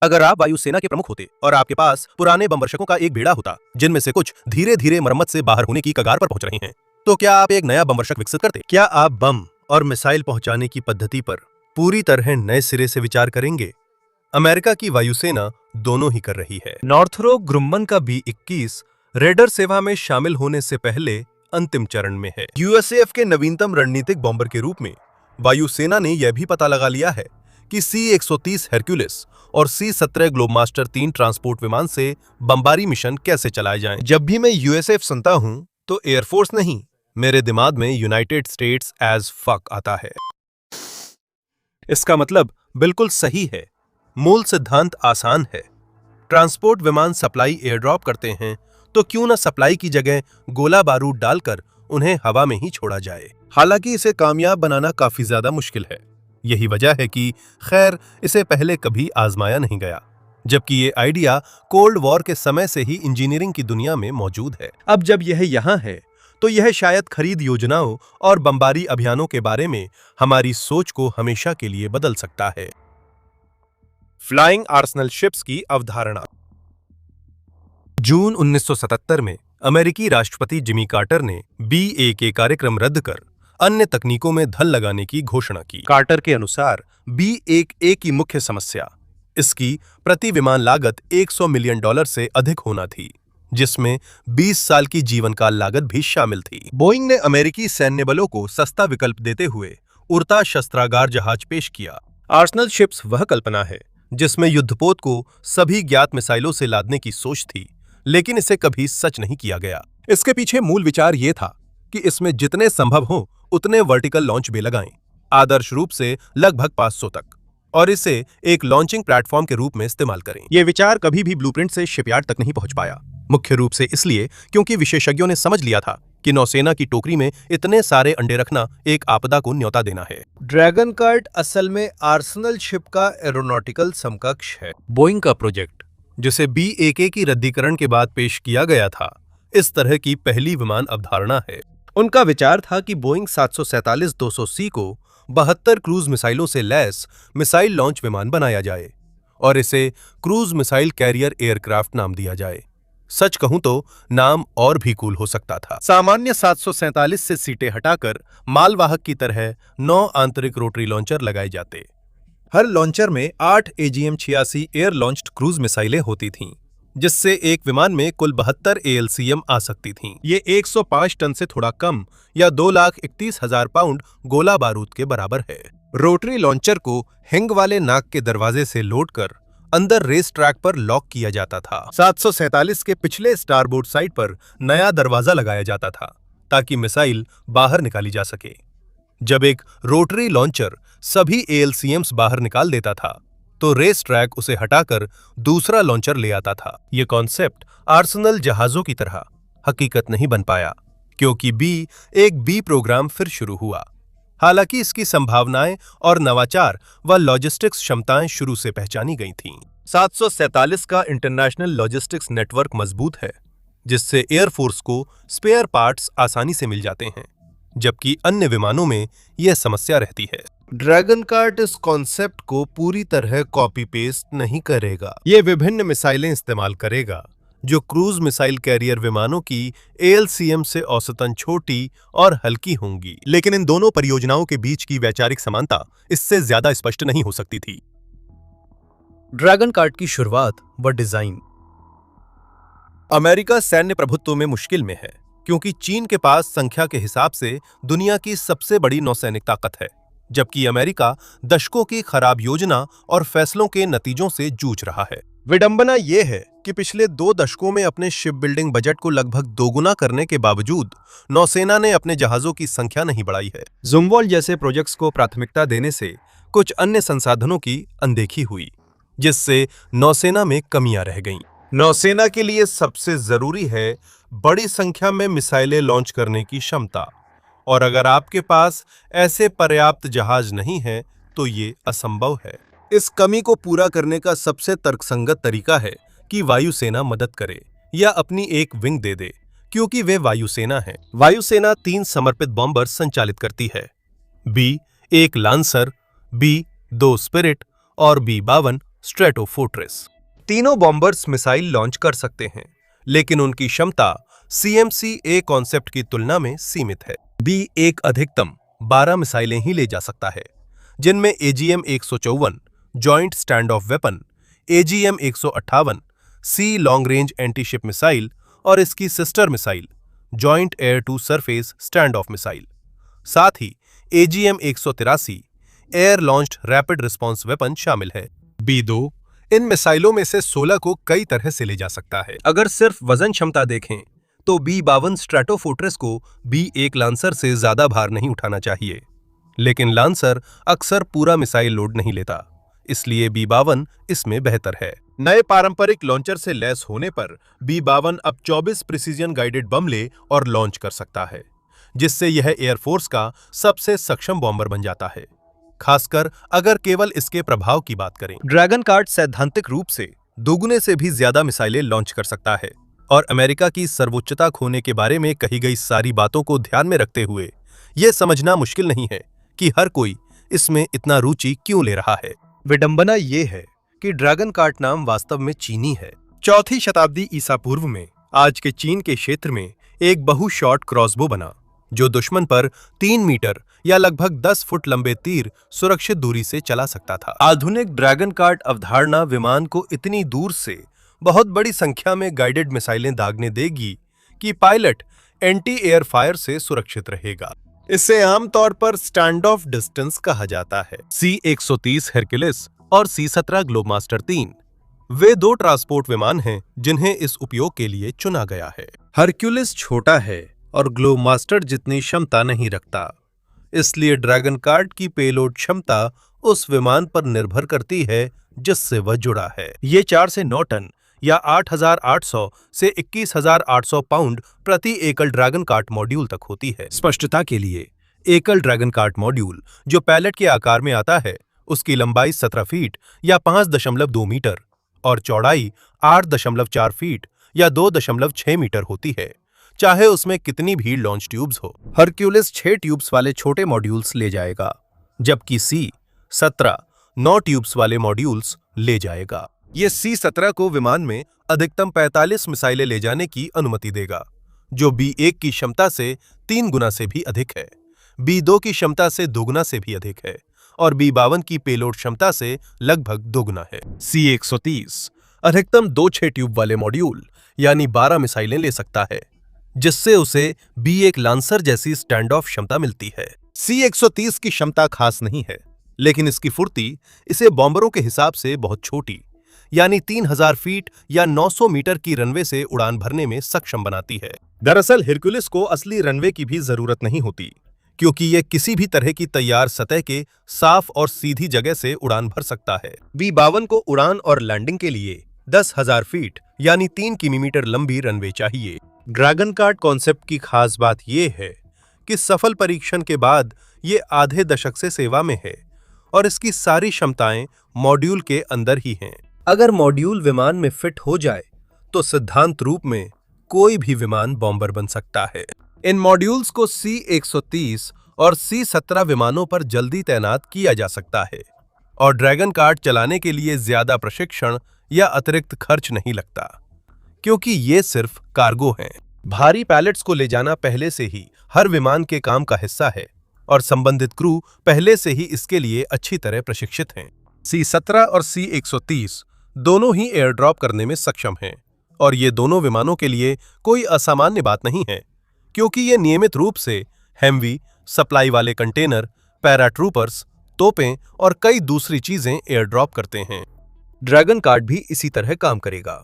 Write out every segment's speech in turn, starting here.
अगर आप वायुसेना के प्रमुख होते और आपके पास पुराने बमवर्षकों का एक बेड़ा होता जिनमें से कुछ धीरे धीरे मरम्मत से बाहर होने की कगार पर पहुंच रहे हैं, तो क्या आप एक नया बमवर्षक विकसित करते? क्या आप बम और मिसाइल पहुंचाने की पद्धति पर पूरी तरह नए सिरे से विचार करेंगे? अमेरिका की वायुसेना दोनों ही कर रही है। नॉर्थरोप ग्रुम्मन का B-21 रेडर सेवा में शामिल होने से पहले अंतिम चरण में है। यूएसएफ के नवीनतम रणनीतिक बॉम्बर के रूप में वायुसेना ने यह भी पता लगा लिया है कि C-130 हेरक्युलिस और C-17 ग्लोबमास्टर 3 ट्रांसपोर्ट विमान से बमबारी मिशन कैसे चलाए जाएं। जब भी मैं यूएसएफ सुनता हूं तो एयरफोर्स नहीं, मेरे दिमाग में यूनाइटेड स्टेट्स एज फक आता है। इसका मतलब बिल्कुल सही है। मूल सिद्धांत आसान है। ट्रांसपोर्ट विमान सप्लाई एयरड्रॉप करते हैं तो क्यों न सप्लाई की जगह गोला बारूद डालकर उन्हें हवा में ही छोड़ा जाए। हालांकि इसे कामयाब बनाना काफी ज्यादा मुश्किल है। यही वजह है कि खैर इसे पहले कभी आजमाया नहीं गया, जबकि ये आइडिया कोल्ड वॉर के समय से ही इंजीनियरिंग की दुनिया में मौजूद है। अब जब यह यहाँ है तो यह शायद खरीद योजनाओं और बमबारी अभियानों के बारे में हमारी सोच को हमेशा के लिए बदल सकता है। फ्लाइंग आर्सनल शिप्स की अवधारणा। जून 1977 में अमेरिकी राष्ट्रपति जिमी कार्टर ने B-1A कार्यक्रम रद्द कर अन्य तकनीकों में धन लगाने की घोषणा की। कार्टर के अनुसार B-1A की मुख्य समस्या इसकी प्रति विमान लागत $100 मिलियन से अधिक होना थी, जिसमें 20 साल की जीवन काल लागत भी शामिल थी। बोइंग ने अमेरिकी सैन्य बलों को सस्ता विकल्प देते हुए उड़ता शस्त्रागार जहाज पेश किया। आर्सनल शिप्स वह कल्पना है जिसमें युद्धपोत को सभी ज्ञात मिसाइलों से लादने की सोच थी, लेकिन इसे कभी सच नहीं किया गया। इसके पीछे मूल विचार ये था कि इसमें जितने संभव हो उतने वर्टिकल लॉन्च बे लगाएं, आदर्श रूप से लगभग 500 तक, और इसे एक लॉन्चिंग प्लेटफॉर्म के रूप में इस्तेमाल करें। यह विचार कभी भी ब्लूप्रिंट से शिपयार्ड तक नहीं पहुंच पाया, मुख्य रूप से इसलिए क्योंकि विशेषज्ञों ने समझ लिया था कि नौसेना की टोकरी में इतने सारे अंडे रखना एक आपदा को न्योता देना है। ड्रैगन कार्ट असल में आर्सनल शिप का एरोनॉटिकल समकक्ष है। बोइंग का प्रोजेक्ट, जिसे B-1A की रद्दीकरण के बाद पेश किया गया था, इस तरह की पहली विमान अवधारणा है। उनका विचार था कि बोइंग 747-200C को 72 क्रूज मिसाइलों से लैस मिसाइल लॉन्च विमान बनाया जाए और इसे क्रूज मिसाइल कैरियर एयरक्राफ्ट नाम दिया जाए। सच कहूं तो नाम और भी कूल हो सकता था। सामान्य 747 से सीटें हटाकर मालवाहक की तरह 9 आंतरिक रोटरी लॉन्चर लगाए जाते। हर लॉन्चर में 8 AGM-86 एयर लॉन्च्ड क्रूज मिसाइलें होती थीं, जिससे एक विमान में कुल 72 ALCM आ सकती थीं। ये 105 टन से थोड़ा कम या 2,31,000 पाउंड गोला बारूद के बराबर है। रोटरी लॉन्चर को हिंग वाले नाक के दरवाजे से लोड कर अंदर रेस ट्रैक पर लॉक किया जाता था। 747 के पिछले स्टारबोर्ड साइड पर नया दरवाजा लगाया जाता था ताकि मिसाइल बाहर निकाली जा सके। जब एक रोटरी लॉन्चर सभी ALCMs बाहर निकाल देता था तो रेस ट्रैक उसे हटाकर दूसरा लॉन्चर ले आता था। ये कॉन्सेप्ट आर्सनल जहाजों की तरह हकीकत नहीं बन पाया, क्योंकि एक बी प्रोग्राम फिर शुरू हुआ। हालांकि इसकी संभावनाएं और नवाचार व लॉजिस्टिक्स क्षमताएं शुरू से पहचानी गई थीं। 747 का इंटरनेशनल लॉजिस्टिक्स नेटवर्क मजबूत है, जिससे एयरफोर्स को स्पेयर पार्ट्स आसानी से मिल जाते हैं, जबकि अन्य विमानों में यह समस्या रहती है। ड्रैगन कार्ट इस कॉन्सेप्ट को पूरी तरह कॉपी पेस्ट नहीं करेगा। यह विभिन्न मिसाइलें इस्तेमाल करेगा जो क्रूज मिसाइल कैरियर विमानों की ALCM से औसतन छोटी और हल्की होंगी, लेकिन इन दोनों परियोजनाओं के बीच की वैचारिक समानता इससे ज्यादा स्पष्ट नहीं हो सकती थी। ड्रैगन कार्ट की शुरुआत व डिजाइन। अमेरिका सैन्य प्रभुत्व में मुश्किल में है, क्योंकि चीन के पास संख्या के हिसाब से दुनिया की सबसे बड़ी नौसैनिक ताकत है, जबकि अमेरिका दशकों की खराब योजना और फैसलों के नतीजों से जूझ रहा है। विडंबना यह है कि पिछले 2 दशकों में अपने शिप बिल्डिंग बजट को लगभग दोगुना करने के बावजूद नौसेना ने अपने जहाजों की संख्या नहीं बढ़ाई है। जुमवॉल्ट जैसे प्रोजेक्ट्स को प्राथमिकता देने से कुछ अन्य संसाधनों की अनदेखी हुई, जिससे नौसेना में कमियां रह गईं। नौसेना के लिए सबसे जरूरी है बड़ी संख्या में मिसाइलें लॉन्च करने की क्षमता, और अगर आपके पास ऐसे पर्याप्त जहाज नहीं हैं तो ये असंभव है। इस कमी को पूरा करने का सबसे तर्कसंगत तरीका है कि वायुसेना मदद करे या अपनी एक विंग दे दे, क्योंकि वे वायुसेना है। वायुसेना 3 समर्पित बॉम्बर संचालित करती है। B-1 लांसर, B-2 स्पिरिट और B-52 स्ट्रेटोफोर्ट्रेस। तीनों बॉम्बर्स मिसाइल लॉन्च कर सकते हैं, लेकिन उनकी क्षमता CMC-A कॉन्सेप्ट की तुलना में सीमित है। B-1 अधिकतम 12 मिसाइलें ही ले जा सकता है, जिनमें AGM-154 joint stand off weapon, AGM-158 C long range antiship missile और इसकी sister missile joint air to surface stand off missile, साथ ही AGM-183 air launched rapid response weapon शामिल है। B-2 इन मिसाइलों में से 16 को कई तरह से ले जा सकता है। अगर सिर्फ वजन क्षमता देखें तो B-52 स्ट्रेटोफोर्ट्रेस को B-1 लांसर से ज्यादा भार नहीं उठाना चाहिए, लेकिन लांसर अक्सर पूरा मिसाइल लोड नहीं लेता, इसलिए B-52 इसमें बेहतर है। नए पारंपरिक लॉन्चर से लैस होने पर B-52 अब 24 प्रिसीजन गाइडेड बम ले और लॉन्च कर सकता है, जिससे यह एयरफोर्स का सबसे सक्षम बॉम्बर बन जाता है, खासकर अगर केवल इसके प्रभाव की बात करें। ड्रैगन कार्ड सैद्धांतिक रूप से दोगुने से भी ज्यादा मिसाइलें लॉन्च कर सकता है और अमेरिका की सर्वोच्चता खोने के बारे में कही गई सारी बातों को ध्यान में रखते हुए यह समझना मुश्किल नहीं है कि हर कोई इसमें इतना रुचि क्यों ले रहा है। विडंबना यह है कि ड्रैगन कार्ड नाम वास्तव में चीनी है। 4वीं शताब्दी ईसा पूर्व में आज के चीन के क्षेत्र में एक बहु शॉट क्रॉसबो बना, जो दुश्मन पर 3 मीटर या लगभग 10 फुट लंबे तीर सुरक्षित दूरी से चला सकता था। आधुनिक ड्रैगन कार्ड अवधारणा विमान को इतनी दूर से बहुत बड़ी संख्या में गाइडेड मिसाइलें दागने देगी कि पायलट एंटी एयर फायर से सुरक्षित रहेगा। इसे आमतौर पर स्टैंड ऑफ डिस्टेंस कहा जाता है। C-130 हेरक्युलिस और C-17 ग्लोबमास्टर 3 वे 2 ट्रांसपोर्ट विमान हैं जिन्हें इस उपयोग के लिए चुना गया है। हरक्युलिस छोटा है और ग्लोबमास्टर जितनी क्षमता नहीं रखता, इसलिए ड्रैगन कार्ड की पेलोड क्षमता उस विमान पर निर्भर करती है जिससे वह जुड़ा है। ये 4 से 9 टन या 8,800 से 21,800 पाउंड प्रति एकल ड्रैगन कार्ड मॉड्यूल तक होती है। स्पष्टता के लिए, एकल ड्रैगन कार्ड मॉड्यूल जो पैलेट के आकार में आता है, उसकी लंबाई 17 फीट या 5.2 मीटर और चौड़ाई 8.4 फीट या 2.6 मीटर होती है, चाहे उसमें कितनी भी लॉन्च ट्यूब्स हो। हरक्युलिस 6 ट्यूब्स वाले छोटे मॉड्यूल्स ले जाएगा, जबकि C-17 9 ट्यूब्स वाले मॉड्यूल्स ले जाएगा। ये C-17 को विमान में अधिकतम 45 मिसाइलें ले जाने की अनुमति देगा, जो B-1 की क्षमता से 3 गुना से भी अधिक है, B-2 की क्षमता से 2 गुना से भी अधिक है और B-52 की पेलोड क्षमता से लगभग 2 गुना है। C-130 अधिकतम 2 6 ट्यूब वाले मॉड्यूल यानी 12 मिसाइलें ले सकता है, जिससे उसे B-1 लांसर जैसी स्टैंड ऑफ क्षमता मिलती है। C-130 की क्षमता खास नहीं है, लेकिन इसकी फुर्ती इसे बॉम्बरों के हिसाब से बहुत छोटी यानी 3000 फीट या 900 मीटर की रनवे से उड़ान भरने में सक्षम बनाती है। दरअसल हिरक्युलिस को असली रनवे की भी जरूरत नहीं होती, क्योंकि यह किसी भी तरह की तैयार सतह के साफ और सीधी जगह से उड़ान भर सकता है। B-52 को उड़ान और लैंडिंग के लिए 10,000 फीट यानी 3 किलोमीटर लंबी रनवे चाहिए। ड्रैगन कार्ड कॉन्सेप्ट की खास बात यह है कि सफल परीक्षण के बाद ये आधे दशक से सेवा में है और इसकी सारी क्षमताएं मॉड्यूल के अंदर ही हैं। अगर मॉड्यूल विमान में फिट हो जाए तो सिद्धांत रूप में कोई भी विमान बॉम्बर बन सकता है। इन मॉड्यूल्स को C-130 और C-17 विमानों पर जल्दी तैनात किया जा सकता है और ड्रैगन कार्ड चलाने के लिए ज्यादा प्रशिक्षण या अतिरिक्त खर्च नहीं लगता, क्योंकि ये सिर्फ कार्गो हैं। भारी पैलेट्स को ले जाना पहले से ही हर विमान के काम का हिस्सा है और संबंधित क्रू पहले से ही इसके लिए अच्छी तरह प्रशिक्षित हैं। C-17 और C-130 दोनों ही एयर ड्रॉप करने में सक्षम हैं और ये दोनों विमानों के लिए कोई असामान्य बात नहीं है, क्योंकि ये नियमित रूप से हेमवी सप्लाई वाले कंटेनर, पैराट्रूपर्स, तोपें और कई दूसरी चीजें एयर ड्रॉप करते हैं। ड्रैगन कार्ड भी इसी तरह काम करेगा।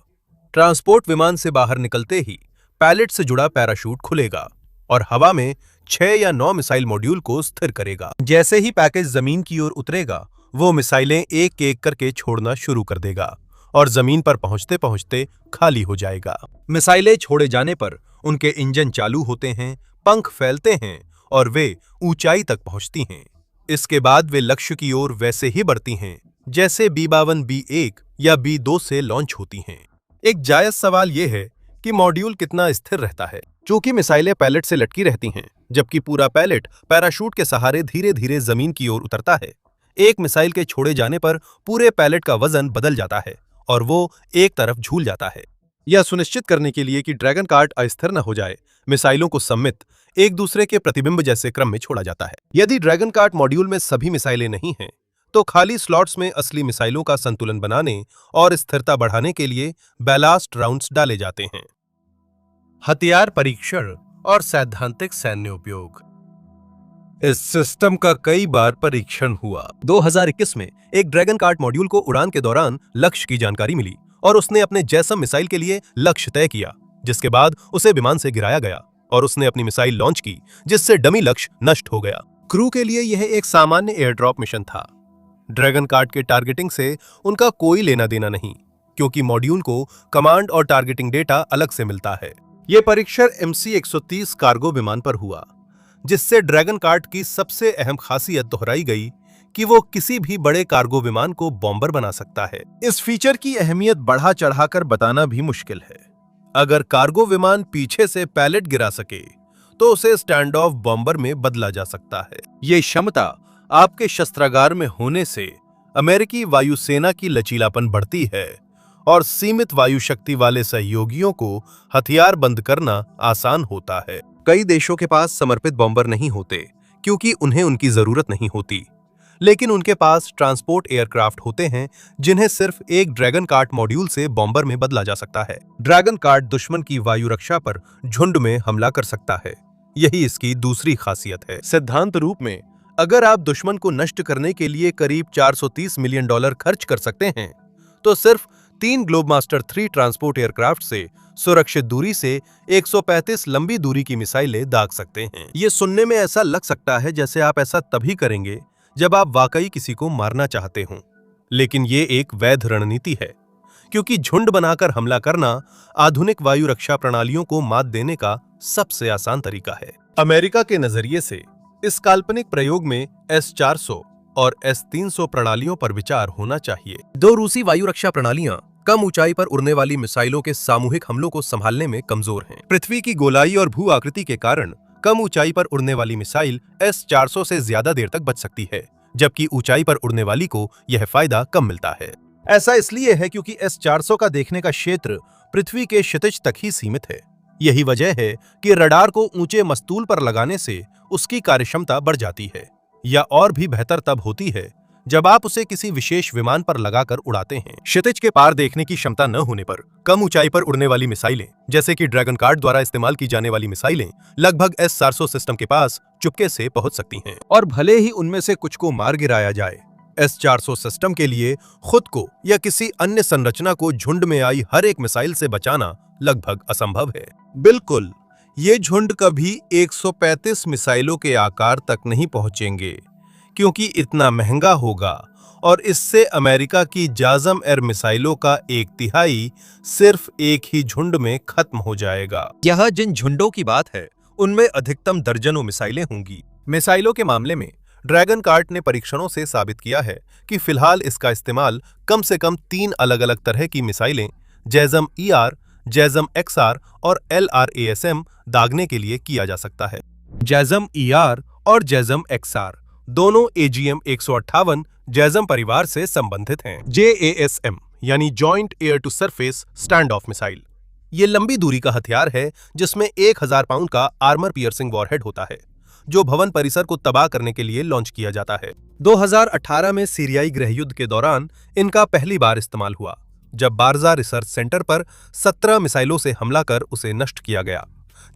ट्रांसपोर्ट विमान से बाहर निकलते ही पैलेट से जुड़ा पैराशूट खुलेगा और हवा में 6 या 9 मिसाइल मॉड्यूल को स्थिर करेगा। जैसे ही पैकेज जमीन की ओर उतरेगा, वो मिसाइलें एक एक करके छोड़ना शुरू कर देगा और जमीन पर पहुंचते पहुंचते खाली हो जाएगा। मिसाइलें छोड़े जाने पर उनके इंजन चालू होते हैं, पंख फैलते हैं और वे ऊंचाई तक पहुंचती हैं। इसके बाद वे लक्ष्य की ओर वैसे ही बढ़ती हैं जैसे B-52 B-1 या B-2 से लॉन्च होती हैं। एक जायज सवाल यह है कि मॉड्यूल कितना स्थिर रहता है। चूंकि मिसाइलें पैलेट से लटकी रहती हैं, जबकि पूरा पैलेट पैराशूट के सहारे धीरे धीरे जमीन की ओर उतरता है, एक मिसाइल के छोड़े जाने पर पूरे पैलेट का वजन बदल जाता है और वो एक तरफ झूल जाता है। यह सुनिश्चित करने के लिए कि ड्रैगन कार्ट अस्थिर न हो जाए, मिसाइलों को सममित एक दूसरे के प्रतिबिंब जैसे क्रम में छोड़ा जाता है। यदि ड्रैगन कार्ट मॉड्यूल में सभी मिसाइलें नहीं हैं, तो खाली स्लॉट्स में असली मिसाइलों का संतुलन बनाने और स्थिरता बढ़ाने के लिए बैलास्ट राउंड्स डाले जाते हैं। हथियार परीक्षण और सैद्धांतिक सैन्य उपयोग। इस सिस्टम का कई बार परीक्षण हुआ। 2021 में एक ड्रैगन कार्ट मॉड्यूल को उड़ान के दौरान लक्ष्य की जानकारी मिली और उसने अपने जैसम मिसाइल के लिए लक्ष्य तय किया, जिसके बाद उसे विमान से गिराया गया और उसने अपनी मिसाइल लॉन्च की, जिससे डमी लक्ष्य नष्ट हो गया। क्रू के लिए यह एक सामान्य एयर ड्रॉप मिशन था। ड्रैगन कार्ट के टारगेटिंग से उनका कोई लेना देना नहीं, क्योंकि मॉड्यूल को कमांड और टारगेटिंग डेटा अलग से मिलता है। यह परीक्षण MC-130 कार्गो विमान पर हुआ, जिससे ड्रैगन कार्ट की सबसे अहम खासियत दोहराई गई कि वो किसी भी बड़े कार्गो विमान को बॉम्बर बना सकता है। इस फीचर की अहमियत बढ़ा चढ़ाकर बताना भी मुश्किल है। अगर कार्गो विमान पीछे से पैलेट गिरा सके, तो उसे स्टैंड ऑफ बॉम्बर में बदला जा सकता है। ये क्षमता आपके शस्त्रागार में होने से अमेरिकी वायुसेना की लचीलापन बढ़ती है और सीमित वायु शक्ति वाले सहयोगियों को हथियार बंद करना आसान होता है। कई देशों के पास समर्पित बॉम्बर नहीं होते, क्योंकि उन्हें उनकी जरूरत नहीं होती, लेकिन उनके पास ट्रांसपोर्ट एयरक्राफ्ट होते हैं जिन्हें सिर्फ एक ड्रैगन कार्ट मॉड्यूल से बॉम्बर में बदला जा सकता है। ड्रैगन कार्ट दुश्मन की वायु रक्षा पर झुंड में हमला कर सकता है। यही इसकी दूसरी खासियत है। सिद्धांत रूप में, अगर आप दुश्मन को नष्ट करने के लिए करीब $430 मिलियन खर्च कर सकते हैं, तो सिर्फ 3 ग्लोबमास्टर 3 ट्रांसपोर्ट एयरक्राफ्ट से सुरक्षित दूरी से 135 लंबी दूरी की मिसाइलें दाग सकते हैं। ये सुनने में ऐसा लग सकता है जैसे आप ऐसा तभी करेंगे जब आप वाकई किसी को मारना चाहते हों, लेकिन ये एक वैध रणनीति है, क्योंकि झुंड बनाकर हमला करना आधुनिक वायु रक्षा प्रणालियों को मात देने का सबसे आसान तरीका है। अमेरिका के नजरिए से इस काल्पनिक प्रयोग में S-400 और S-300 प्रणालियों पर विचार होना चाहिए। 2 रूसी वायु रक्षा प्रणालियां कम ऊंचाई पर उड़ने वाली मिसाइलों के सामूहिक हमलों को संभालने में कमजोर हैं। पृथ्वी की गोलाई और भू आकृति के कारण कम ऊंचाई पर उड़ने वाली मिसाइल S-400 से ज्यादा देर तक बच सकती है, जबकि ऊंचाई पर उड़ने वाली को यह फायदा कम मिलता है। ऐसा इसलिए है क्योंकि S-400 का देखने का क्षेत्र पृथ्वी के क्षितिज तक ही सीमित है। यही वजह है कि रडार को ऊंचे मस्तूल पर लगाने से उसकी कार्यक्षमता बढ़ जाती है, या और भी बेहतर तब होती है जब आप उसे किसी विशेष विमान पर लगाकर उड़ाते हैं। क्षितिज के पार देखने की क्षमता न होने पर कम ऊंचाई पर उड़ने वाली मिसाइलें, जैसे कि ड्रैगन कार्ट द्वारा इस्तेमाल की जाने वाली मिसाइलें, लगभग S-400 सिस्टम के पास चुपके से पहुंच सकती हैं, और भले ही उनमें से कुछ को मार गिराया जाए, S-400 सिस्टम के लिए खुद को या किसी अन्य संरचना को झुंड में आई हर एक मिसाइल से बचाना लगभग असंभव है। बिल्कुल, ये झुंड कभी 135 मिसाइलों के आकार तक नहीं पहुंचेंगे, क्योंकि इतना महंगा होगा, और इससे अमेरिका की जाजम एयर मिसाइलों का 1/3 सिर्फ एक ही झुंड में खत्म हो जाएगा। यह जिन झुंडों की बात है, उनमें अधिकतम दर्जनों मिसाइलें होंगी। मिसाइलों के मामले में ड्रैगन कार्ट ने परीक्षणों से साबित किया है कि फिलहाल इसका इस्तेमाल कम से कम 3 अलग-अलग तरह की मिसाइलें जैसम ER, जैसम XR और LRASM दागने के लिए किया जा सकता है। जैसम ER और जैसम XR दोनों AGM-158 जैसम परिवार से संबंधित हैं। JASM यानी joint air to surface stand off missile, ये लंबी दूरी का हथियार है जिसमें 1000 पाउंड का आर्मर पियर्सिंग वॉरहेड होता है, जो भवन परिसर को तबाह करने के लिए लॉन्च किया जाता है। 2018 में सीरियाई गृहयुद्ध के दौरान इनका पहली बार इस्तेमाल हुआ, जब बारजा रिसर्च सेंटर पर 17 मिसाइलों से हमला कर उसे नष्ट किया गया,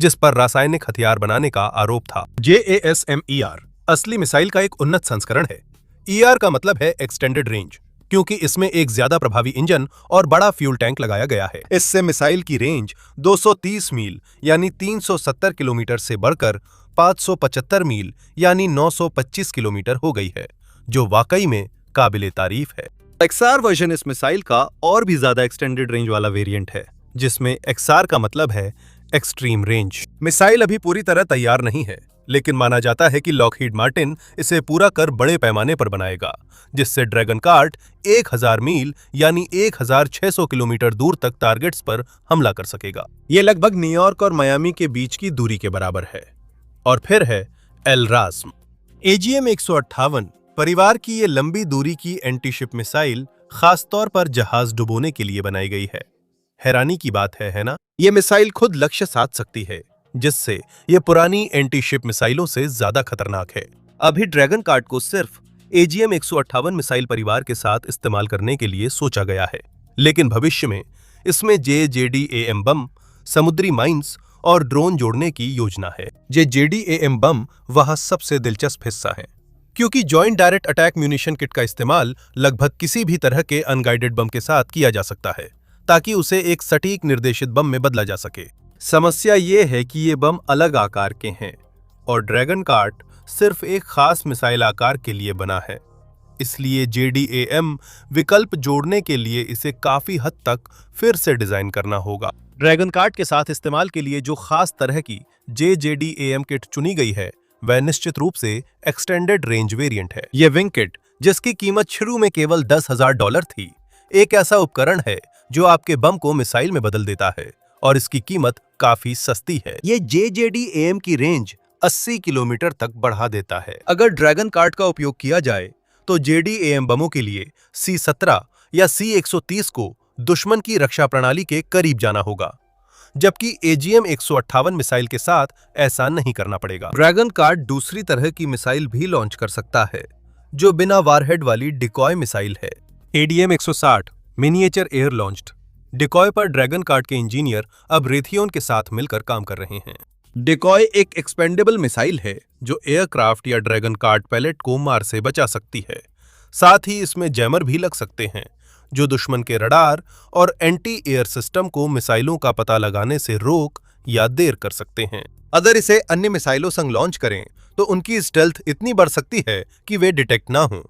जिस पर रासायनिक हथियार बनाने का आरोप था। JASM-ER असली मिसाइल का एक उन्नत संस्करण है। ER का मतलब है एक्सटेंडेड रेंज, क्योंकि इसमें एक ज्यादा प्रभावी इंजन और बड़ा फ्यूल टैंक लगाया गया है। इससे मिसाइल की रेंज 230 मील यानी 370 किलोमीटर से बढ़कर 575 मील यानी 925 किलोमीटर हो गई है, जो वाकई में काबिले तारीफ है। XR वर्जन इस मिसाइल का और भी ज्यादा एक्सटेंडेड रेंज वाला वेरिएंट है, जिसमें XR का मतलब है एक्सट्रीम रेंज। मिसाइल अभी पूरी तरह तैयार नहीं है, लेकिन माना जाता है कि लॉकहीड मार्टिन इसे पूरा कर बड़े पैमाने पर बनाएगा, जिससे ड्रैगन कार्ट 1000 मील यानी 1600 किलोमीटर दूर तक टारगेट्स पर हमला कर सकेगा। ये लगभग न्यूयॉर्क और मियामी के बीच की दूरी के बराबर है। और फिर है LRASM। AGM-158 परिवार की ये लंबी दूरी की एंटीशिप मिसाइल खासतौर पर जहाज डुबोने के लिए बनाई गई है। हैरानी की बात है ना? ये मिसाइल खुद लक्ष्य साध सकती है, जिससे ये पुरानी एंटीशिप मिसाइलों से ज्यादा खतरनाक है। अभी ड्रैगन कार्ड को सिर्फ AGM 158 मिसाइल परिवार के साथ इस्तेमाल करने के लिए सोचा गया है, लेकिन भविष्य में इसमें JJDAM बम, समुद्री माइंस और ड्रोन जोड़ने की योजना है। JJDAM बम वह सबसे दिलचस्प हिस्सा है, क्योंकि joint direct attack munition kit का इस्तेमाल लगभग किसी भी तरह के अनगाइडेड बम के साथ किया जा सकता है, ताकि उसे एक सटीक निर्देशित बम में बदला जा सके। समस्या ये है कि ये बम अलग आकार के हैं और ड्रैगन कार्ड सिर्फ एक खास मिसाइल आकार के लिए बना है, इसलिए JDAM विकल्प जोड़ने के लिए इसे काफी हद तक फिर से डिजाइन करना होगा। ड्रैगन कार्ड के साथ इस्तेमाल के लिए जो खास तरह की JJDAM किट चुनी गई है, वह निश्चित रूप से एक्सटेंडेड रेंज वेरिएंट है। यह विंग किट, जिसकी कीमत शुरू में केवल $10,000 थी, एक ऐसा उपकरण है जो आपके बम को मिसाइल में बदल देता है और इसकी कीमत काफी सस्ती है। ये JJDAM की रेंज 80 किलोमीटर तक बढ़ा देता है। अगर ड्रैगन कार्ड का उपयोग किया जाए तो JDAM बमों के लिए C-17 या C-130 को दुश्मन की रक्षा प्रणाली के करीब जाना होगा, जबकि AGM 158 मिसाइल के साथ ऐसा नहीं करना पड़ेगा। ड्रैगन कार्ड दूसरी तरह की मिसाइल भी लॉन्च कर सकता है, जो बिना वारहेड वाली डिकॉय मिसाइल है। ADM 160 miniature air launched decoy पर ड्रैगन कार्ड के इंजीनियर अब रेथियोन के साथ मिलकर काम कर रहे हैं। डिकॉय एक एक्सपेंडेबल मिसाइल है जो एयरक्राफ्ट या ड्रैगन कार्ड पैलेट को मार से बचा सकती है। साथ ही इसमें जैमर भी लग सकते हैं, जो दुश्मन के रडार और एंटी एयर सिस्टम को मिसाइलों का पता लगाने से रोक या देर कर सकते हैं। अगर इसे अन्य मिसाइलों संग लॉन्च करें तो उनकी स्टेल्थ इतनी बढ़ सकती है कि वे डिटेक्ट ना हों।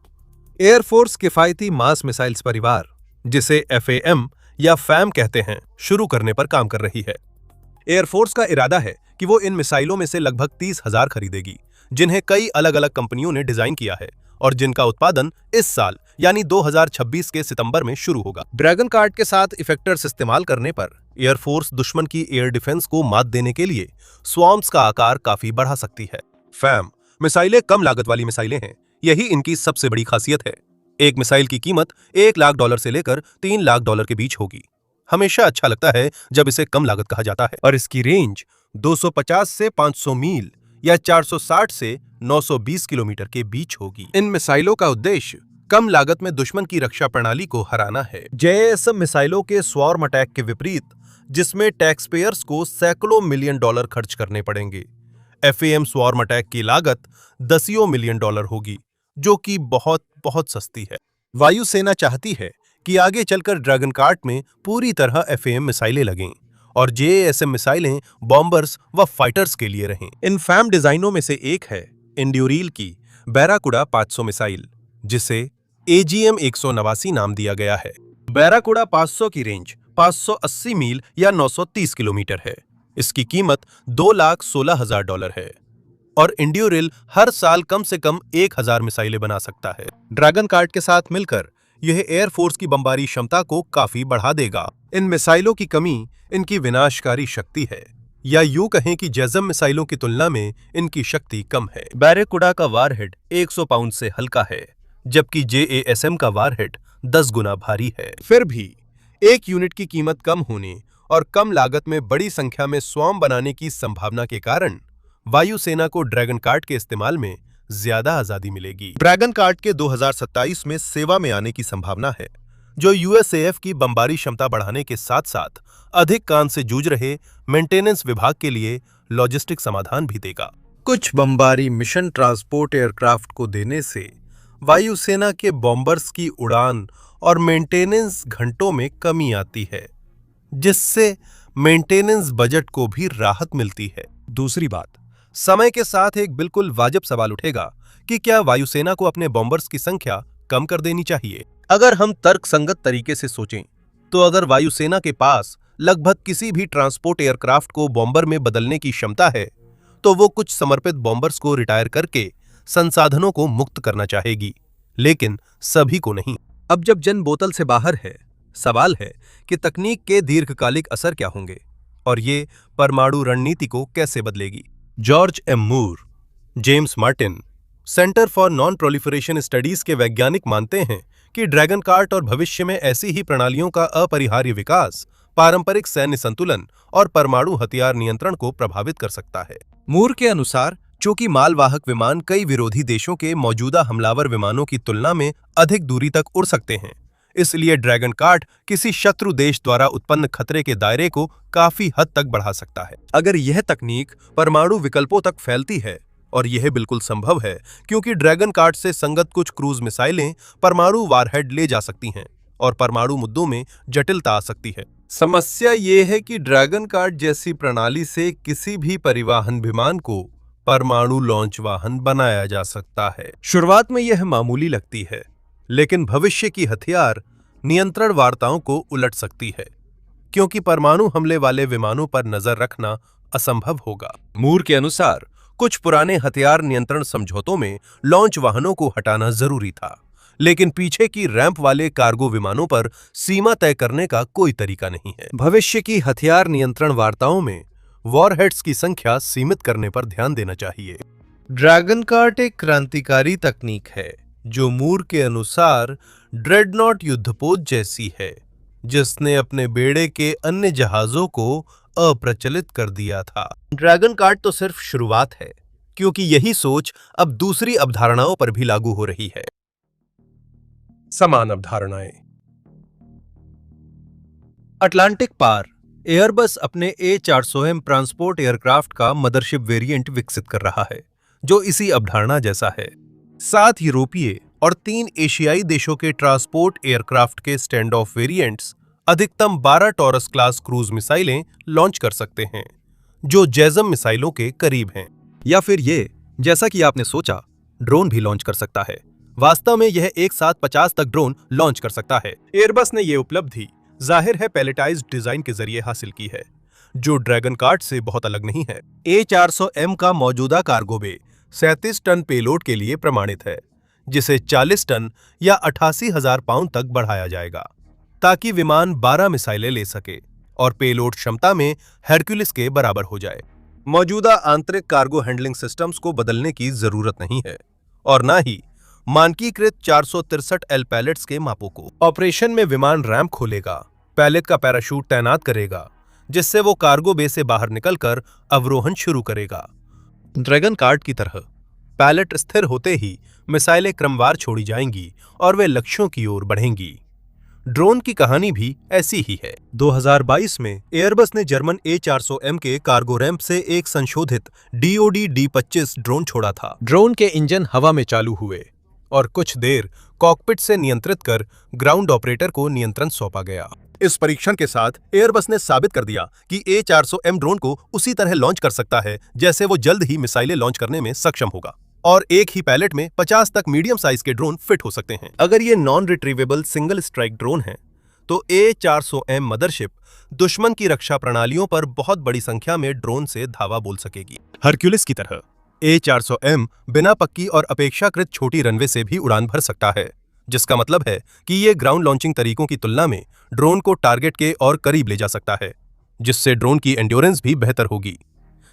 एयरफोर्स किफायती मास मिसाइल्स परिवार, जिसे FAM या FAM कहते हैं, शुरू करने पर काम कर रही है। एयरफोर्स का इरादा है कि वो इन मिसाइलों में से लगभग 30,000 खरीदेगी, जिन्हें कई अलग अलग कंपनियों ने डिजाइन किया है और जिनका उत्पादन इस साल यानी 2026 के सितंबर में शुरू होगा। ड्रैगन कार्ड के साथ इफेक्टर्स इस्तेमाल करने पर एयरफोर्स दुश्मन की एयर डिफेंस को मात देने के लिए स्वॉर्म्स का आकार काफी बढ़ा सकती है। FAM मिसाइलें कम लागत वाली मिसाइलें हैं, यही इनकी सबसे बड़ी खासियत है। एक मिसाइल की कीमत $1 लाख से लेकर $3 लाख के बीच होगी। हमेशा अच्छा लगता है जब इसे कम लागत कहा जाता है। और इसकी रेंज 250 से 500 मील या 460 से 920 किलोमीटर के बीच होगी। इन मिसाइलों का उद्देश्य कम लागत में दुश्मन की रक्षा प्रणाली को हराना है। JASM मिसाइलों के स्वॉर्म अटैक के विपरीत, जिसमें टैक्सपेयर्स को सैकड़ों मिलियन डॉलर खर्च करने पड़ेंगे, FAM स्वॉर्म अटैक की लागत $10 मिलियन होगी, जो कि बहुत बहुत सस्ती है। वायुसेना चाहती है कि आगे चलकर ड्रैगन कार्ड में पूरी तरह FAM मिसाइलें लगें और JASM मिसाइलें बॉम्बर्स व फाइटर्स के लिए रहें। इन FAM डिजाइनों में से एक है इंड्यूरिल की बैराकुडा 500 मिसाइल, जिसे AGM 189 नाम दिया गया है। बैराकुडा 500 की रेंज 580 मील या 930 किलोमीटर है। इसकी कीमत $2,16,000 है और इंड्यूरिल हर साल कम से कम 1,000 मिसाइलें बना सकता है। ड्रैगन कार्ड के साथ मिलकर यह एयरफोर्स की बमबारी क्षमता को काफी बढ़ा देगा। इन मिसाइलों की कमी इनकी विनाशकारी शक्ति है, या यूं कहें कि JASM मिसाइलों की तुलना में इनकी शक्ति कम है। बैराकुडा का वारहेड 100 पाउंड से हल्का है, जबकि JASM का वारहेड 10 गुना भारी है। फिर भी एक यूनिट की कीमत कम होने और कम लागत में बड़ी संख्या में स्वॉर्म बनाने की संभावना के कारण वायुसेना को ड्रैगन कार्ड के इस्तेमाल में ज्यादा आजादी मिलेगी। ड्रैगन कार्ड के 2027 में सेवा में आने की संभावना है, जो USAF की बमबारी क्षमता बढ़ाने के साथ साथ अधिक काम से जूझ रहे मेंटेनेंस विभाग के लिए लॉजिस्टिक समाधान भी देगा। कुछ बमबारी मिशन ट्रांसपोर्ट एयरक्राफ्ट को देने से वायुसेना के बॉम्बर्स की उड़ान और मेंटेनेंस घंटों में कमी आती है, जिससे मेंटेनेंस बजट को भी राहत मिलती है। दूसरी बात, समय के साथ एक बिल्कुल वाजिब सवाल उठेगा कि क्या वायुसेना को अपने बॉम्बर्स की संख्या कम कर देनी चाहिए। अगर हम तर्कसंगत तरीके से सोचें तो अगर वायुसेना के पास लगभग किसी भी ट्रांसपोर्ट एयरक्राफ्ट को बॉम्बर में बदलने की क्षमता है, तो वो कुछ समर्पित बॉम्बर्स को रिटायर करके संसाधनों को मुक्त करना चाहेगी, लेकिन सभी को नहीं। अब जब जन बोतल से बाहर है, सवाल है कि तकनीक के दीर्घकालिक असर क्या होंगे और ये परमाणु रणनीति को कैसे बदलेगी। George M. Moore, James Martin, centre for non proliferation studies के वैज्ञानिक मानते हैं कि ड्रैगन कार्ट और भविष्य में ऐसी ही प्रणालियों का अपरिहार्य विकास पारंपरिक सैन्य संतुलन और परमाणु हथियार नियंत्रण को प्रभावित कर सकता है। मूर के अनुसार चूंकि मालवाहक विमान कई विरोधी देशों के मौजूदा हमलावर विमानों की तुलना में अधिक दूरी तक उड़ सकते हैं, इसलिए ड्रैगन कार्ट किसी शत्रु देश द्वारा उत्पन्न खतरे के दायरे को काफी हद तक बढ़ा सकता है। अगर यह तकनीक परमाणु विकल्पों तक फैलती है, और यह बिल्कुल संभव है क्योंकि ड्रैगन कार्ट से संगत कुछ क्रूज मिसाइलें परमाणु वारहेड ले जा सकती हैं और परमाणु मुद्दों में जटिलता आ सकती है। समस्या ये है कि ड्रैगन कार्ट जैसी प्रणाली से किसी भी परिवहन विमान को परमाणु लॉन्च वाहन बनाया जा सकता है। शुरुआत में यह मामूली लगती है, लेकिन भविष्य की हथियार नियंत्रण वार्ताओं को उलट सकती है, क्योंकि परमाणु हमले वाले विमानों पर नजर रखना असंभव होगा। मूर के अनुसार कुछ पुराने हथियार नियंत्रण समझौतों में लॉन्च वाहनों को हटाना जरूरी था, लेकिन पीछे की रैंप वाले कार्गो विमानों पर सीमा तय करने का कोई तरीका नहीं है। भविष्य की हथियार नियंत्रण वार्ताओं में वॉरहेड्स की संख्या सीमित करने पर ध्यान देना चाहिए। ड्रैगन कार्ट एक क्रांतिकारी तकनीक है जो मूर के अनुसार ड्रेडनॉट युद्धपोत जैसी है, जिसने अपने बेड़े के अन्य जहाजों को अप्रचलित कर दिया था। ड्रैगन कार्ट तो सिर्फ शुरुआत है, क्योंकि यही सोच अब दूसरी अवधारणाओं पर भी लागू हो रही है। समान अवधारणाएं। अटलांटिक पार एयरबस अपने A400M ट्रांसपोर्ट एयरक्राफ्ट का मदरशिप वेरिएंट विकसित कर रहा है, जो इसी अवधारणा जैसा है। 7 यूरोपीय और 3 एशियाई देशों के ट्रांसपोर्ट एयरक्राफ्ट के स्टैंड ऑफ वेरिएंट्स अधिकतम 12 टॉरस क्लास क्रूज मिसाइलें लॉन्च कर सकते हैं, जो जैज़म मिसाइलों के करीब हैं। या फिर ये, जैसा कि आपने सोचा, ड्रोन भी लॉन्च कर सकता है। वास्तव में यह एक साथ 50 तक ड्रोन लॉन्च कर सकता है। एयरबस ने यह उपलब्धि जाहिर है पैलेटाइज्ड डिजाइन के जरिए हासिल की है, जो ड्रैगन कार्ट से बहुत अलग नहीं है। A400M का मौजूदा कार्गो बे 37 टन पेलोड के लिए प्रमाणित है, जिसे 40 टन या 88,000 पाउंड तक बढ़ाया जाएगा, ताकि विमान 12 मिसाइलें ले सके और पेलोड क्षमता में हेरक्युलिस के बराबर हो जाए। मौजूदा आंतरिक कार्गो हैंडलिंग सिस्टम्स को बदलने की जरूरत नहीं है, और न ही मानकीकृत 463 L पैलेट्स के मापों को। ऑपरेशन में विमान रैंप खोलेगा, पैलेट का पैराशूट तैनात करेगा, जिससे वो कार्गो बे से बाहर निकलकर अवरोहण शुरू करेगा। ड्रैगन कार्ट की तरह पैलेट स्थिर होते ही मिसाइलें क्रमवार छोड़ी जाएंगी और वे लक्ष्यों की ओर बढ़ेंगी। ड्रोन की कहानी भी ऐसी ही है। 2022 में एयरबस ने जर्मन A400M के कार्गो रैंप से एक संशोधित DoD D-25 ड्रोन छोड़ा था। ड्रोन के इंजन हवा में चालू हुए और कुछ देर कॉकपिट से नियंत्रित कर ग्राउंड ऑपरेटर को नियंत्रण सौंपा गया। इस परीक्षण के साथ एयरबस ने साबित कर दिया कि A400M ड्रोन को उसी तरह लॉन्च कर सकता है जैसे वो जल्द ही मिसाइलें लॉन्च करने में सक्षम होगा, और एक ही पैलेट में 50 तक मीडियम साइज के ड्रोन फिट हो सकते हैं। अगर ये नॉन रिट्रीवेबल सिंगल स्ट्राइक ड्रोन है, तो A400M मदरशिप दुश्मन की रक्षा प्रणालियों पर बहुत बड़ी संख्या में ड्रोन से धावा बोल सकेगी। हरक्युलिस की तरह A400M बिना पक्की और अपेक्षाकृत छोटी रनवे से भी उड़ान भर सकता है, जिसका मतलब है कि ये ग्राउंड लॉन्चिंग तरीकों की तुलना में ड्रोन को टारगेट के और करीब ले जा सकता है, जिससे ड्रोन की एंड्योरेंस भी बेहतर होगी।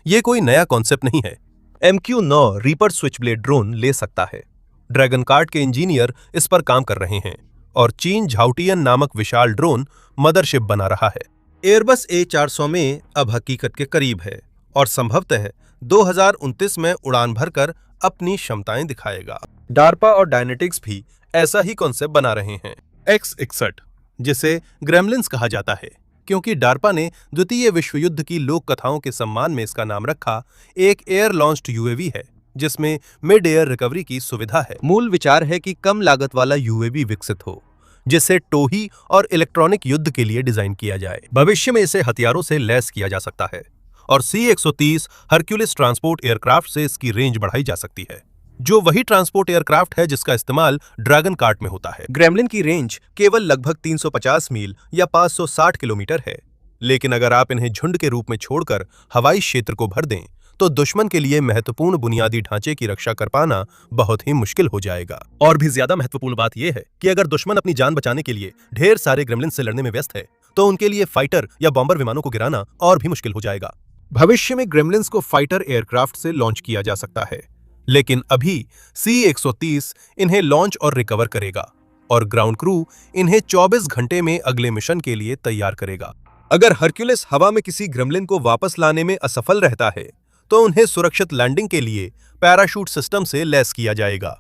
ये कोई नया कॉन्सेप्ट नहीं है। MQ-9 रीपर स्विचब्लेड ड्रोन ले सकता है। ड्रैगन कार्ट के इंजीनियर इस पर काम कर रहे हैं और चीन झाउटियन नामक विशाल ड्रोन मदरशिप बना रहा है। एयरबस A400 में अब हकीकत के करीब है और संभवतः 2029 में उड़ान भरकर अपनी क्षमताएं दिखाएगा। डार्पा और डायनेटिक्स भी ऐसा ही कॉन्सेप्ट बना रहे हैं। X-61, जिसे ग्रेमलिन्स कहा जाता है क्योंकि डार्पा ने द्वितीय विश्व युद्ध की लोक कथाओं के सम्मान में इसका नाम रखा, एक एयर लॉन्च्ड UAV है जिसमें मिड एयर रिकवरी की सुविधा है। मूल विचार है कि कम लागत वाला UAV विकसित हो, जिसे टोही और इलेक्ट्रॉनिक युद्ध के लिए डिजाइन किया जाए। भविष्य में इसे हथियारों से लैस किया जा सकता है और C-130 हरक्युलिस ट्रांसपोर्ट एयरक्राफ्ट से इसकी रेंज बढ़ाई जा सकती है, जो वही ट्रांसपोर्ट एयरक्राफ्ट है जिसका इस्तेमाल ड्रैगन कार्ट में होता है। ग्रेमलिन की रेंज केवल लगभग 350 मील या 560 किलोमीटर है, लेकिन अगर आप इन्हें झुंड के रूप में छोड़कर हवाई क्षेत्र को भर दें, तो दुश्मन के लिए महत्वपूर्ण बुनियादी ढांचे की रक्षा कर पाना बहुत ही मुश्किल हो जाएगा। और भी ज्यादा महत्वपूर्ण बात यह है कि अगर दुश्मन अपनी जान बचाने के लिए ढेर सारे ग्रेमलिन से लड़ने में व्यस्त है, तो उनके लिए फाइटर या बॉम्बर विमानों को गिराना और भी मुश्किल हो जाएगा। भविष्य में ग्रेमलिन्स को फाइटर एयरक्राफ्ट से लॉन्च किया जा सकता है, लेकिन अभी C-130 इन्हें लॉन्च और रिकवर करेगा और ग्राउंड क्रू इन्हें 24 घंटे में अगले मिशन के लिए तैयार करेगा। अगर हरक्यूलिस हवा में किसी ग्रेमलिन को वापस लाने में असफल रहता है तो उन्हें सुरक्षित लैंडिंग के लिए पैराशूट सिस्टम से लैस किया जाएगा।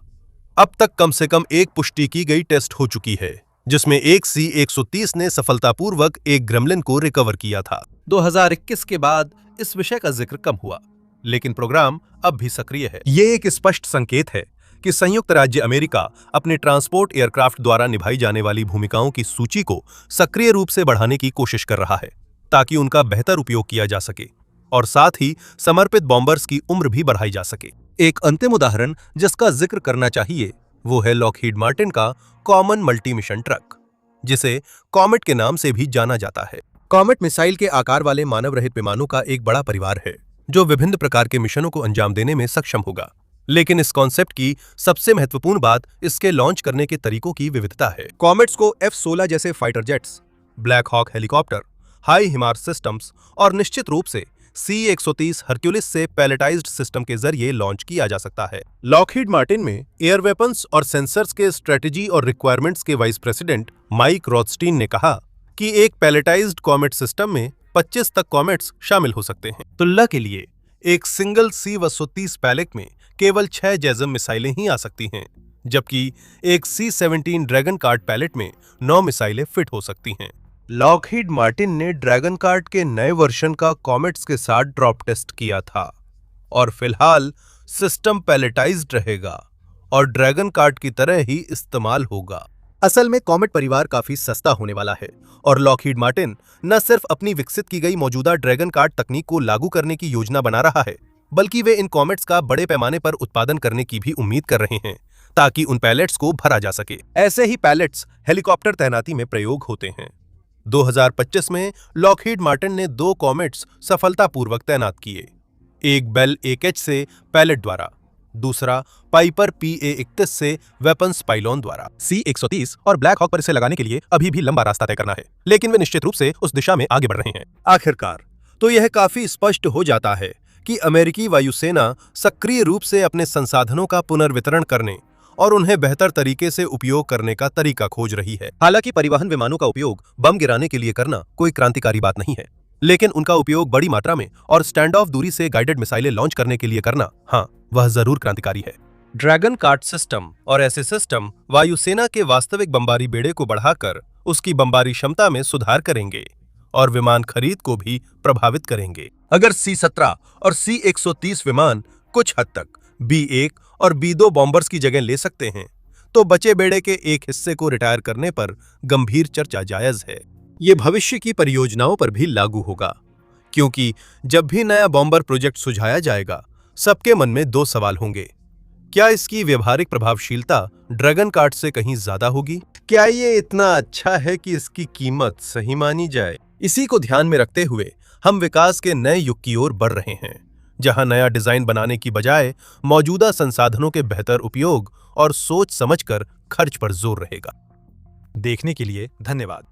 अब तक कम से कम एक पुष्टि की गई टेस्ट हो चुकी है, जिसमें एक C-130 ने सफलतापूर्वक एक ग्रेमलिन को रिकवर किया था। 2021 के बाद इस विषय का जिक्र कम हुआ, लेकिन प्रोग्राम अब भी सक्रिय है। ये एक स्पष्ट संकेत है कि संयुक्त राज्य अमेरिका अपने ट्रांसपोर्ट एयरक्राफ्ट द्वारा निभाई जाने वाली भूमिकाओं की सूची को सक्रिय रूप से बढ़ाने की कोशिश कर रहा है, ताकि उनका बेहतर उपयोग किया जा सके और साथ ही समर्पित बॉम्बर्स की उम्र भी बढ़ाई जा सके। एक अंतिम उदाहरण जिसका जिक्र करना चाहिए वो है लॉकहीड मार्टिन का कॉमन मल्टी मिशन ट्रक, जिसे कॉमेट के नाम से भी जाना जाता है। कॉमेट मिसाइल के आकार वाले मानव रहित विमानों का एक बड़ा परिवार है जो विभिन्न प्रकार के मिशनों को अंजाम देने में सक्षम होगा। लेकिन इस कॉन्सेप्ट की सबसे महत्वपूर्ण बात इसके लॉन्च करने के तरीकों की विविधता है। कॉमेट्स को F-16 जैसे fighter jets, Black Hawk helicopter, हाई हिमार सिस्टम्स और निश्चित रूप से C-130 हरक्यूलिस से पैलेटाइज्ड सिस्टम के जरिए लॉन्च किया जा सकता है। लॉकहीड मार्टिन में एयर वेपन्स और सेंसर्स के स्ट्रेटेजी और रिक्वायरमेंट्स के वाइस प्रेसिडेंट माइक रोथस्टीन ने कहा कि एक पैलेटाइज्ड कॉमेट सिस्टम में 25 तक कॉमेट्स शामिल हो सकते हैं। तुलना के लिए एक सिंगल C-130 पैलेट में केवल 6 जैज़म मिसाइलें ही आ सकती हैं, जबकि एक C-17 ड्रैगन कार्ट पैलेट में 9 मिसाइलें फिट हो सकती हैं। लॉकहीड मार्टिन ने ड्रैगन कार्ट के नए वर्जन का कॉमेट्स के साथ ड्रॉप टेस्ट किया था और फिलहाल सिस्टम पैलेटाइज्ड रहेगा और ड्रैगन कार्ट की तरह ही इस्तेमाल होगा। असल में कॉमेट परिवार काफी सस्ता होने वाला है और लॉकहीड मार्टिन न सिर्फ अपनी विकसित की गई मौजूदा ड्रैगन कार्ट तकनीक को लागू करने की योजना बना रहा है, बल्कि वे इन कॉमेट्स का बड़े पैमाने पर उत्पादन करने की भी उम्मीद कर रहे हैं ताकि उन पैलेट्स को भरा जा सके। ऐसे ही पैलेट्स हेलीकॉप्टर तैनाती में प्रयोग होते हैं। 2025 में लॉकहीड मार्टिन ने 2 कॉमेट्स सफलतापूर्वक तैनात किए, एक बेल 1H से पैलेट द्वारा, दूसरा पाइपर PA-31 से वेपन्स पाइलोन द्वारा। C-130 और ब्लैक हॉक पर इसे लगाने के लिए अभी भी लंबा रास्ता तय करना है, लेकिन वे निश्चित रूप से उस दिशा में आगे बढ़ रहे हैं। आखिरकार तो यह काफी स्पष्ट हो जाता है कि अमेरिकी वायुसेना सक्रिय रूप से अपने संसाधनों का पुनर्वितरण करने और उन्हें बेहतर तरीके से उपयोग करने का तरीका खोज रही है। हालांकि परिवहन विमानों का उपयोग बम गिराने के लिए करना कोई क्रांतिकारी बात नहीं है, लेकिन उनका उपयोग बड़ी मात्रा में और स्टैंड ऑफ दूरी से गाइडेड मिसाइलें लॉन्च करने के लिए करना, हाँ, वह जरूर क्रांतिकारी है। ड्रैगन कार्ट सिस्टम और ऐसे सिस्टम वायुसेना के वास्तविक बमबारी बेड़े को बढ़ाकर उसकी बमबारी क्षमता में सुधार करेंगे और विमान खरीद को भी प्रभावित करेंगे। अगर C-17 और C-130 विमान कुछ हद तक B-1 और B-2 बॉम्बर्स की जगह ले सकते हैं, तो बचे बेड़े के एक हिस्से को रिटायर करने पर गंभीर चर्चा जायज है। ये भविष्य की परियोजनाओं पर भी लागू होगा, क्योंकि जब भी नया बॉम्बर प्रोजेक्ट सुझाया जाएगा, सबके मन में 2 सवाल होंगे। क्या इसकी व्यवहारिक प्रभावशीलता ड्रैगन कार्ट से कहीं ज्यादा होगी? क्या ये इतना अच्छा है कि इसकी कीमत सही मानी जाए? इसी को ध्यान में रखते हुए हम विकास के नए युग की ओर बढ़ रहे हैं, जहां नया डिजाइन बनाने की बजाय मौजूदा संसाधनों के बेहतर उपयोग और सोच समझकर खर्च पर जोर रहेगा। देखने के लिए धन्यवाद।